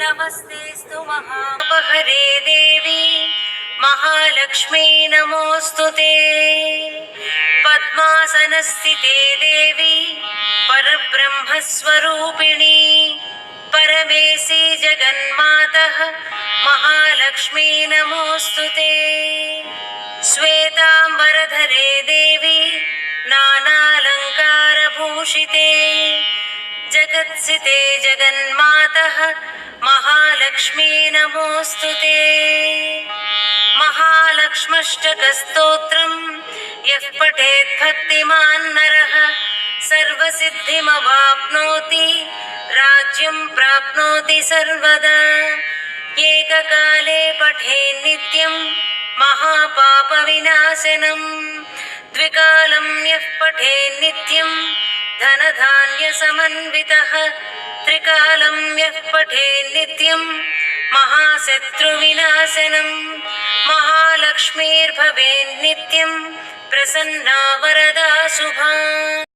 नमस्तेस्तु महापहरे देवी महालक्ष्मी नमोस्तुते। पद्मासनस्थिते देवी परब्रह्मस्वरूपिणी परमेशी जगन्मातः महालक्ष्मी नमोस्तुते। श्वेतांबरधरे देवी नानालंकारभूषिते जगत्सिते जगन्मातः महालक्ष्मी नमोस्तुते। महालक्ष्मष्टकस्तोत्रम् यः पठेत् भक्तिमान् नरः सर्वसिद्धिमवाप्नोति राज्यं प्राप्नोति सर्वदा। एककाले पठेन् नित्यं महापापविनाशनम् द्विकालं यः पठेन् नित्यं धनधान्यसमन्वितः त्रिकालं यः पठेन् नित्यं महाशत्रुविनाशनम् महालक्ष्मीर्भवेन् नित्यं प्रसन्ना वरदा शुभा।